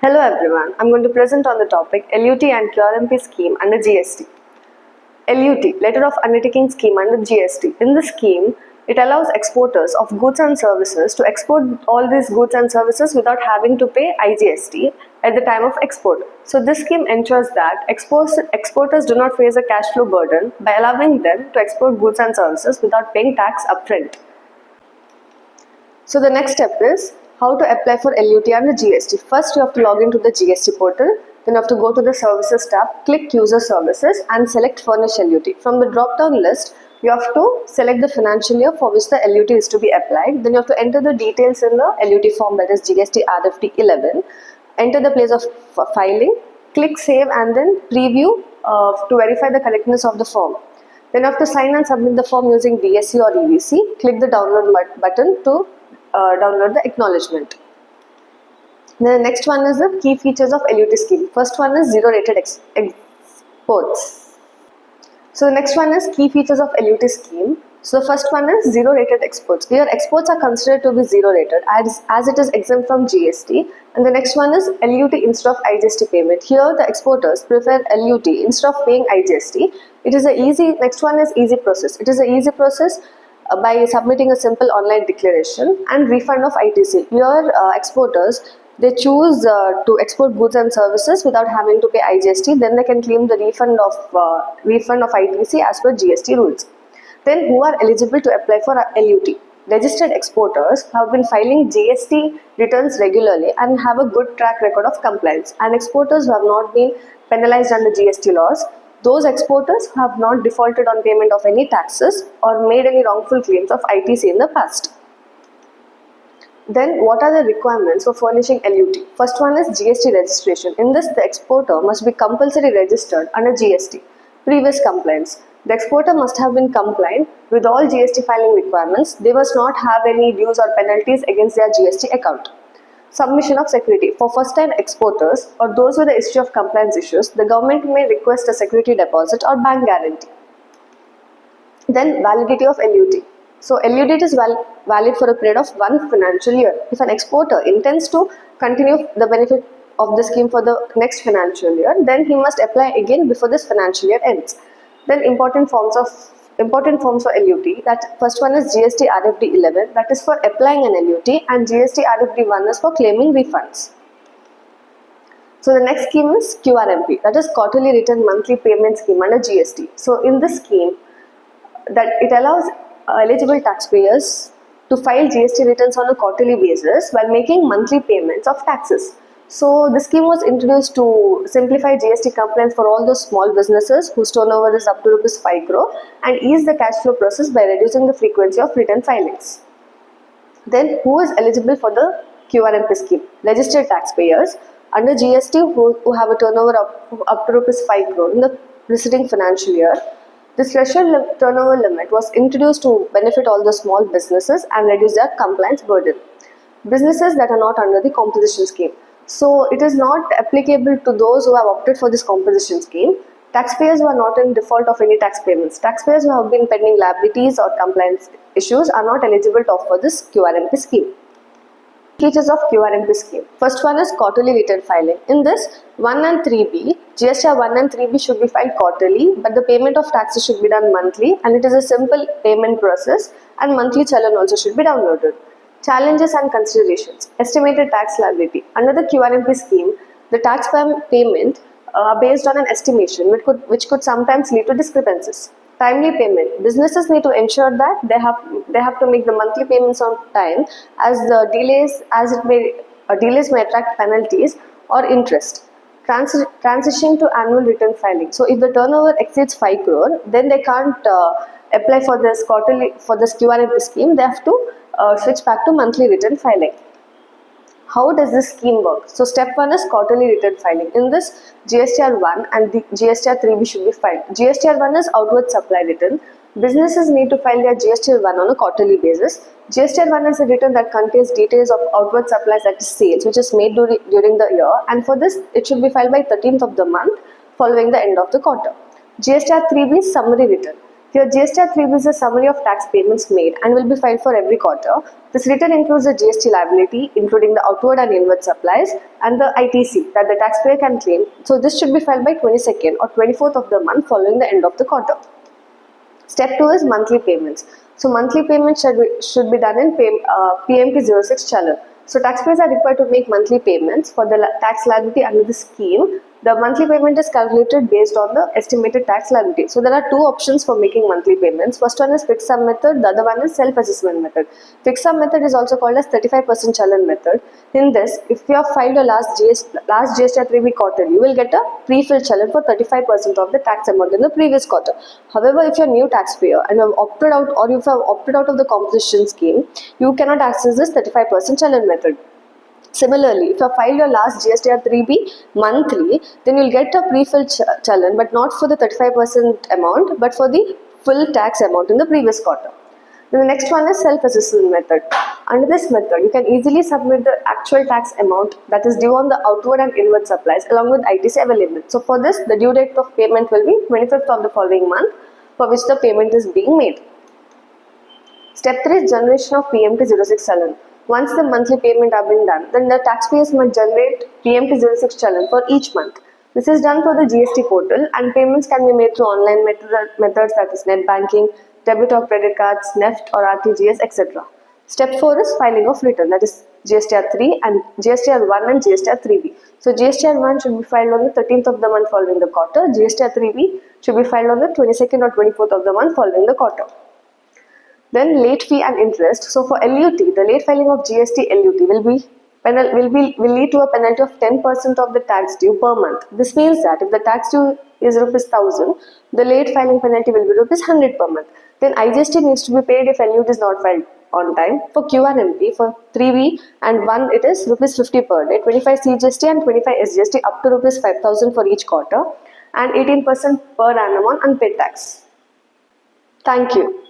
Hello everyone, I'm going to present on the topic LUT and QRMP scheme under GST. LUT, Letter of Undertaking Scheme under GST. In this scheme, it allows exporters of goods and services to export all these goods and services without having to pay IGST at the time of export. So this scheme ensures that exporters do not face a cash flow burden by allowing them to export goods and services without paying tax upfront. So the next step is how to apply for LUT under GST. First, you have to log into the GST portal. Then you have to go to the Services tab, click User Services and select Furnish LUT. From the drop-down list, you have to select the financial year for which the LUT is to be applied. Then you have to enter the details in the LUT form, that is GST RFT 11. Enter the place of filing, click Save and then Preview to verify the correctness of the form. Then you have to sign and submit the form using DSC or EVC. Click the download button to download the acknowledgement. The next one is the key features of LUT scheme. First one is zero rated exports. So the next one is key features of LUT scheme. So the first one is zero rated exports. Here exports are considered to be zero rated as it is exempt from GST. And the next one is LUT instead of IGST payment. Here the exporters prefer LUT instead of paying IGST. Next one is easy process. It is an easy process by submitting a simple online declaration and refund of ITC. Here exporters, they choose to export goods and services without having to pay IGST, then they can claim the refund of ITC as per GST rules. Then who are eligible to apply for LUT? Registered exporters have been filing GST returns regularly and have a good track record of compliance, and exporters who have not been penalized under GST laws. Those exporters who have not defaulted on payment of any taxes or made any wrongful claims of ITC in the past. Then what are the requirements for furnishing LUT? First one is GST registration. In this, the exporter must be compulsory registered under GST. Previous compliance. The exporter must have been compliant with all GST filing requirements. They must not have any dues or penalties against their GST account. Submission of security. For first-time exporters or those with a history of compliance issues, the government may request a security deposit or bank guarantee. Then validity of LUT. So LUT is valid for a period of 1 financial year. If an exporter intends to continue the benefit of the scheme for the next financial year, then he must apply again before this financial year ends. Then important forms for LUT. That first one is GST RFD 11, that is for applying an LUT, and GST RFD 1 is for claiming refunds. So the next scheme is QRMP, that is quarterly return monthly payment scheme under GST. So in this scheme, that it allows eligible taxpayers to file GST returns on a quarterly basis while making monthly payments of taxes. So the scheme was introduced to simplify GST compliance for all those small businesses whose turnover is up to ₹5 crore and ease the cash flow process by reducing the frequency of return filings. Then who is eligible for the QRMP scheme? Registered taxpayers under GST who have a turnover up to ₹5 crore in the preceding financial year. This threshold turnover limit was introduced to benefit all the small businesses and reduce their compliance burden. Businesses that are not under the composition scheme. So it is not applicable to those who have opted for this composition scheme. Taxpayers who are not in default of any tax payments. Taxpayers who have been pending liabilities or compliance issues are not eligible to opt for this QRMP scheme. Features of QRMP scheme. First one is quarterly return filing. In this, 1 and 3B, GSTR 1 and 3B should be filed quarterly, but the payment of taxes should be done monthly, and it is a simple payment process, and monthly challan also should be downloaded. Challenges and considerations. Estimated tax liability. Under the QRMP scheme, the tax payment are based on an estimation which could sometimes lead to discrepancies. Timely payment. Businesses need to ensure that they have to make the monthly payments on time, as delays may attract penalties or interest. Transition to annual return filing. So if the turnover exceeds 5 crore, then they can't apply for this QRMP scheme. They have to switch back to monthly return filing. How does this scheme work? So step 1 is quarterly return filing. In this, GSTR 1 and the GSTR 3B should be filed. GSTR 1 is outward supply return. Businesses need to file their GSTR 1 on a quarterly basis. GSTR 1 is a return that contains details of outward supplies, that is sales, which is made during the year, and for this it should be filed by 13th of the month following the end of the quarter. GSTR 3B is summary return. Here GSTR 3B is a summary of tax payments made and will be filed for every quarter. This return includes the GST liability, including the outward and inward supplies, and the ITC that the taxpayer can claim. So this should be filed by 22nd or 24th of the month following the end of the quarter. Step 2 is monthly payments. So monthly payments should be done in PMP 06 channel. So taxpayers are required to make monthly payments for the tax liability under the scheme. The monthly payment is calculated based on the estimated tax liability. So there are two options for making monthly payments. First one is fixed sum method, the other one is self-assessment method. Fixed sum method is also called as 35% challenge method. In this, if you have filed your last GST 3B quarter, you will get a pre-filled challenge for 35% of the tax amount in the previous quarter. However, if you are a new taxpayer and you have opted out, or if you have opted out of the composition scheme, you cannot access this 35% challenge method. Similarly, if you have filed your last GSTR 3B monthly, then you will get a pre-filled challenge, but not for the 35% amount, but for the full tax amount in the previous quarter. Then the next one is self-assessment method. Under this method, you can easily submit the actual tax amount that is due on the outward and inward supplies along with ITC available. So for this, the due date of payment will be 25th of the following month for which the payment is being made. Step 3 is generation of PMT 06 challenge. Once the monthly payment have been done, then the taxpayers must generate PMT 06 challenge for each month. This is done through the GST portal and payments can be made through online methods that is net banking, debit or credit cards, NEFT or RTGS, etc. Step 4 is filing of return, that is GSTR 3 and GSTR 1 and GSTR 3B. So GSTR 1 should be filed on the 13th of the month following the quarter. GSTR 3B should be filed on the 22nd or 24th of the month following the quarter. Then late fee and interest. So for LUT, the late filing of GST LUT will lead to a penalty of 10% of the tax due per month. This means that if the tax due is ₹1,000, the late filing penalty will be ₹100 per month. Then IGST needs to be paid if LUT is not filed on time. For QRMP, for 3B and 1, it is ₹50 per day, 25 CGST and 25 SGST up to ₹5,000 for each quarter, and 18% per annum on unpaid tax. Thank you.